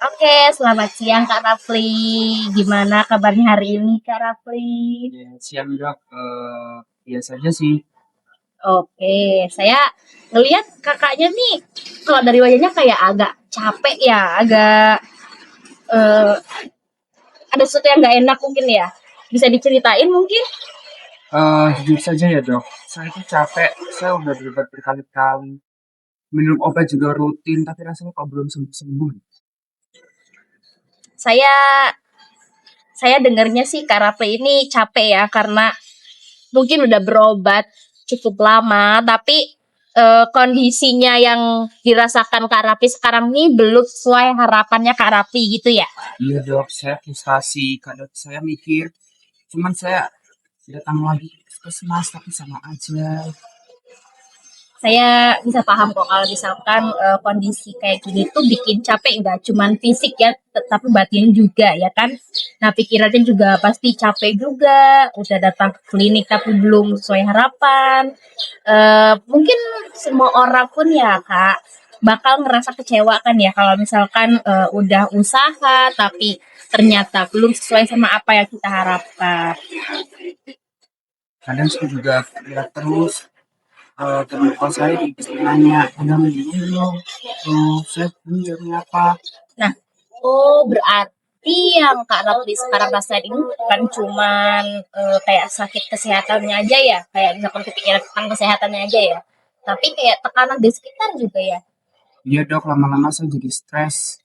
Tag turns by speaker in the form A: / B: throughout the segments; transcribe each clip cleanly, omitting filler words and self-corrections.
A: Oke, selamat siang Kak Rafli. Gimana kabarnya hari ini Kak Rafli?
B: Ya, siang Dok. Biasa aja sih.
A: Oke, saya ngelihat kakaknya nih, kalau dari wajahnya kayak agak capek ya, agak eh, ada sesuatu yang nggak enak mungkin ya. Bisa diceritain mungkin?
B: Jujur saja ya Dok, saya itu capek. Saya udah berobat berkali-kali. Minum obat juga rutin, tapi rasanya kok belum sembuh-sembuh.
A: Saya saya dengarnya sih Kak Rafli ini capek ya karena mungkin udah berobat cukup lama, tapi kondisinya yang dirasakan Kak Raffi sekarang ini belum sesuai harapannya Kak Raffi gitu ya.
B: Iya Dok, saya frustasi. Kadang saya mikir, cuman saya datang lagi ke puskesmas, tapi sama aja.
A: Saya bisa paham kok kalau misalkan kondisi kayak gini tuh bikin capek nggak cuman fisik ya, tapi batin juga ya kan. Nah pikirannya juga pasti capek juga. Udah datang ke klinik tapi belum sesuai harapan. Mungkin semua orang pun ya kak bakal ngerasa kecewa kan ya kalau misalkan udah usaha tapi ternyata belum sesuai sama apa yang kita harapkan.
B: Kadang saya juga lihat terus teman kos saya di nanya, udah belum? Saya belum apa?
A: Nah, oh berarti yang Kak Ratri sekarang rasain ini bukan cuman kayak sakit kesehatannya aja ya, kayak misalkan kepikiran tentang kesehatannya aja ya, tapi kayak tekanan di sekitar juga ya.
B: Iya Dok, lama-lama saya jadi stres.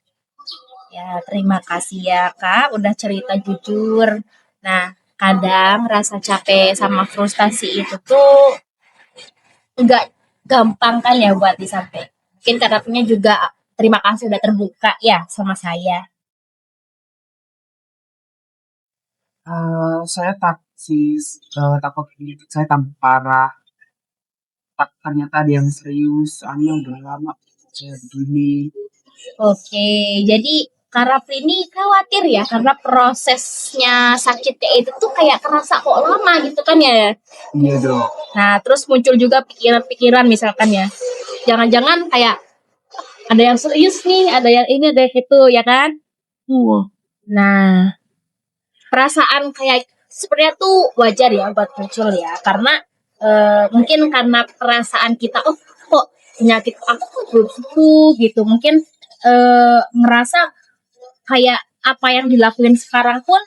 A: Ya, terima kasih ya Kak, udah cerita jujur. Nah, kadang rasa capek sama frustasi itu tuh nggak gampang kan ya buat disampaikan. Mungkin Kak Ratrinya juga terima kasih udah terbuka ya sama saya.
B: Saya takut saya tambah parah. Ternyata ada yang serius, soalnya udah lama saya begini.
A: Oke, jadi Kak Rafli ini khawatir ya karena prosesnya sakitnya itu tuh kayak kerasa kok lama gitu kan ya.
B: Iya dong.
A: Nah, terus muncul juga pikiran-pikiran misalkan ya. Jangan-jangan kayak ada yang serius nih, ada yang ini, ada yang itu ya kan. Nah, perasaan kayak sebenarnya tuh wajar ya buat muncul ya karena mungkin karena perasaan kita oh kok penyakit aku kok belum sembuh gitu mungkin ngerasa kayak apa yang dilakuin sekarang pun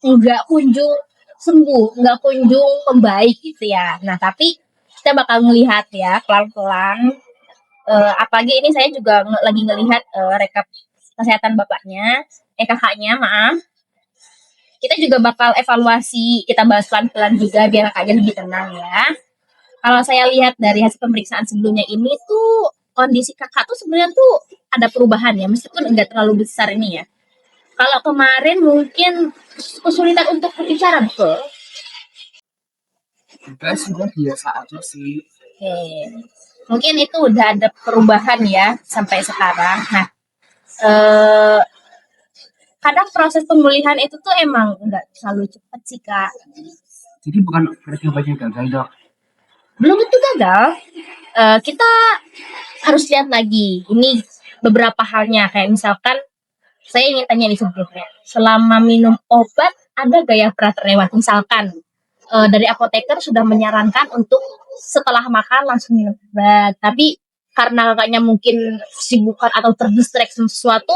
A: nggak kunjung sembuh, nggak kunjung membaik gitu ya. Nah, tapi kita bakal melihat ya pelan-pelan. Apalagi ini saya juga lagi ngelihat rekap kesehatan bapaknya, kakaknya, maaf. Kita juga bakal evaluasi, kita bahas pelan-pelan juga biar kakaknya lebih tenang ya. Kalau saya lihat dari hasil pemeriksaan sebelumnya ini tuh kondisi kakak tuh sebenarnya tuh ada perubahan ya, meskipun enggak terlalu besar ini ya. Kalau kemarin mungkin kesulitan untuk berbicara betul.
B: Enggak sih, gue biasa aja sih.
A: Oke. Mungkin itu udah ada perubahan ya sampai sekarang. Nah, eh, kadang proses pemulihan itu tuh emang nggak selalu cepat sih kak.
B: Jadi bukan berarti banyak gagal dok.
A: Belum tentu gagal. Kita harus lihat lagi. Ini beberapa halnya kayak misalkan saya ingin tanya nih sebelumnya. Selama minum obat ada gak yang pernah terlewat? Misalkan dari apoteker sudah menyarankan untuk setelah makan langsung minum obat. Tapi karena kakaknya mungkin kesibukan atau terdistraksi sesuatu,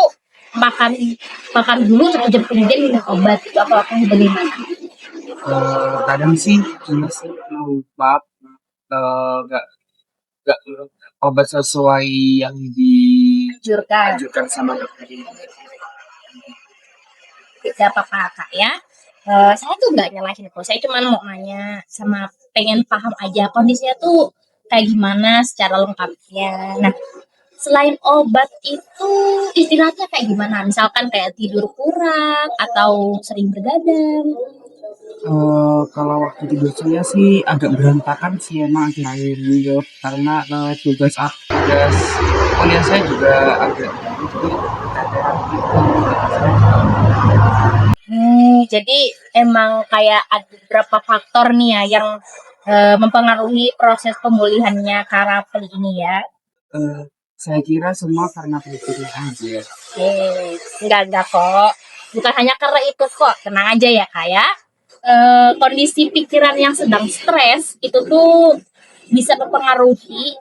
A: makan makan dulu 1 jam kemudian minum obat. Itu apa bagaimana?
B: Kadang sih cuma sih lupa nggak nggak obat sesuai yang
A: Anjurkan.
B: dianjurkan sama dokter.
A: Tidak apa-apa kak ya. Saya tuh nggak nyalahin kok. Saya cuma mau nanya sama pengen paham aja kondisinya tuh kayak gimana secara lengkapnya. Nah, selain obat itu istirahatnya kayak gimana? Misalkan kayak tidur kurang atau sering begadang.
B: Kalau waktu tidur saya sih agak berantakan sih emang akhir-akhir ini dok, karena tugas kuliah saya juga agak jadi
A: Jadi emang kayak ada beberapa faktor nih ya yang mempengaruhi proses pemulihannya Kak Rafli ini ya.
B: eh, saya kira semua karena pikirnya aja.
A: Enggak kok. Bukan hanya karena itu kok, tenang aja ya Kak ya. Kondisi pikiran yang sedang stres itu tuh bisa mempengaruhi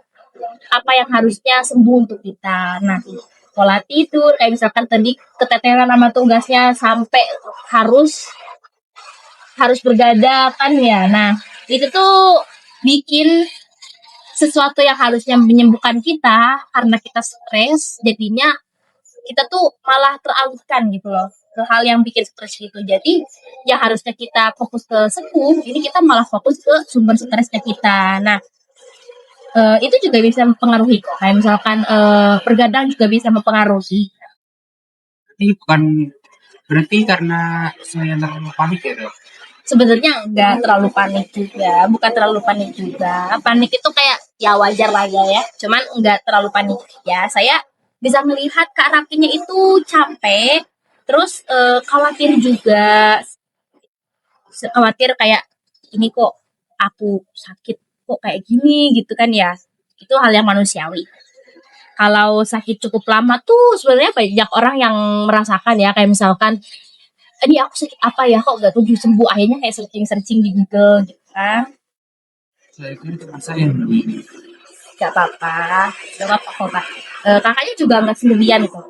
A: apa yang harusnya sembuh untuk kita. Nah, pola tidur kayak misalkan tadi keteteran sama tugasnya sampai harus harus bergadang kan ya. Nah, itu tuh bikin sesuatu yang harusnya menyembuhkan kita karena kita stres, jadinya kita tuh malah teralihkan gitu loh ke hal yang bikin stres gitu. Jadi yang harusnya kita fokus ke sembuh, ini kita malah fokus ke sumber stresnya kita. Nah, itu juga bisa mempengaruhi kok. Kayak misalkan pergadang juga bisa mempengaruhi.
B: Berarti karena saya terlalu panik ya, Dok?
A: Sebenarnya nggak terlalu panik juga, bukan terlalu panik juga. Panik itu kayak ya wajar lah ya. Cuman nggak terlalu panik ya. Saya bisa melihat Kak Rapinya itu capek, terus khawatir juga, khawatir kayak ini kok aku sakit kok kayak gini gitu kan ya. Itu hal yang manusiawi. Kalau sakit cukup lama tuh sebenarnya banyak orang yang merasakan ya, kayak misalkan ini aku sakit apa ya kok gak kunjung sembuh, akhirnya kayak searching di Google gitu kan.
B: Saya kira cuma saya yang begini.
A: Gak apa-apa, gak apa-apa kok Kak. Kakaknya juga nggak sendirian kok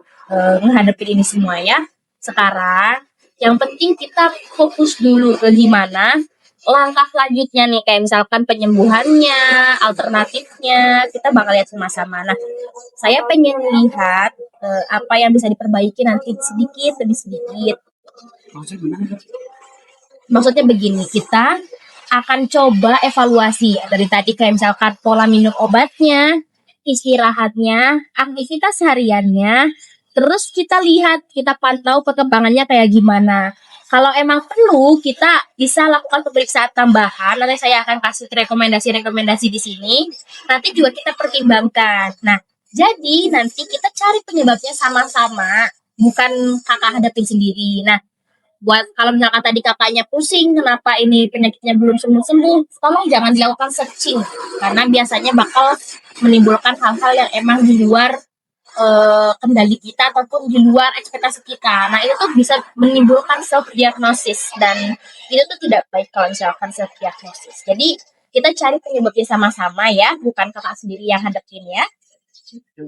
A: menghadapi ini semua ya. Sekarang yang penting kita fokus dulu ke gimana langkah selanjutnya nih, kayak misalkan penyembuhannya, alternatifnya, kita bakal lihat sama-sama. Nah, saya pengen lihat apa yang bisa diperbaiki nanti sedikit demi sedikit.
B: Maksudnya gimana, Dok?
A: Maksudnya begini, kita akan coba evaluasi dari tadi kayak misalkan pola minum obatnya, istirahatnya, aktivitas hariannya, terus kita lihat, kita pantau perkembangannya kayak gimana. Kalau emang perlu, kita bisa lakukan pemeriksaan tambahan. Nanti saya akan kasih rekomendasi-rekomendasi di sini. Nanti juga kita pertimbangkan. Nah, jadi nanti kita cari penyebabnya sama-sama, bukan kakak hadapin sendiri. Nah, buat kalau misalkan tadi kakaknya pusing kenapa ini penyakitnya belum sembuh-sembuh, tolong jangan dilakukan searching karena biasanya bakal menimbulkan hal-hal yang emang di luar kendali kita ataupun di luar ekspektasi kita. Nah, itu tuh bisa menimbulkan self diagnosis dan itu tuh tidak baik kalau misalkan self diagnosis. Jadi kita cari penyebabnya sama-sama ya, bukan kakak sendiri yang hadapin ya.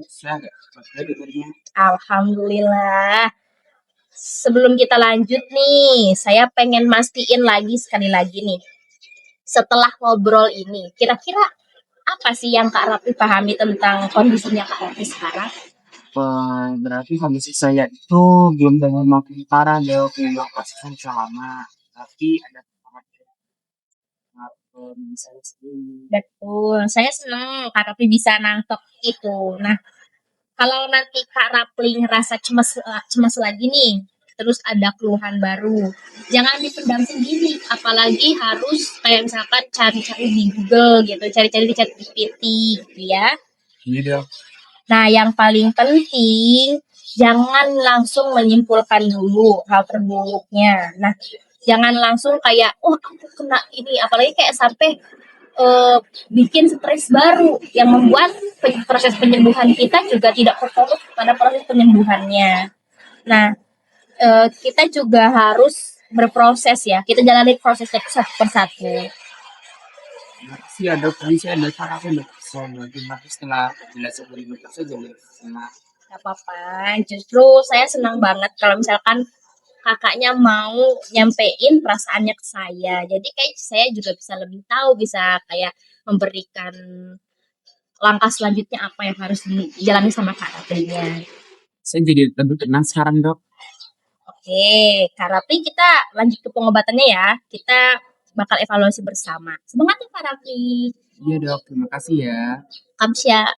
B: Saya agak capek dengarnya.
A: Alhamdulillah. Sebelum kita lanjut nih, saya pengen mastiin lagi sekali lagi nih. Setelah ngobrol ini, kira-kira apa sih yang Kak Rapi pahami tentang kondisinya Kak Rapi sekarang?
B: Berarti kondisi saya itu belum dengan makin parah, Dok. Yang pastikan selama. Tapi ada saya sendiri.
A: Betul, saya senang Kak Rapi bisa nangkep itu. Nah, kalau nanti Kak Rapi ngerasa cemas lagi nih, terus ada keluhan baru, jangan dipendam sendiri, apalagi harus kayak misalkan cari-cari di Google gitu, cari-cari di ChatGPT gitu ya.
B: Iya, Dok.
A: Nah, yang paling penting jangan langsung menyimpulkan dulu hal terburuknya. Nah, jangan langsung kayak, oh aku kena ini, apalagi kayak sampai bikin stres baru yang membuat proses penyembuhan kita juga tidak berfokus pada proses penyembuhannya. Nah, kita juga harus berproses ya. Kita jalani prosesnya satu persatu.
B: Makasih ya, Dok. Tadi saya ada cara aku, Dok. Nanti setelah jelasin dari Dok saja, Dok.
A: Gak apa-apa. Justru saya senang banget kalau misalkan kakaknya mau nyampein perasaannya ke saya. Jadi kayak saya juga bisa lebih tahu, bisa kayak memberikan langkah selanjutnya apa yang harus dijalani sama Kak Rapinya.
B: Saya jadi lebih tenang sekarang, Dok.
A: Oke, Kak Rapi kita lanjut ke pengobatannya ya. Kita bakal evaluasi bersama. Semangat ya Kak Rapi.
B: Iya, Dok. Terima kasih ya.
A: Kamsya.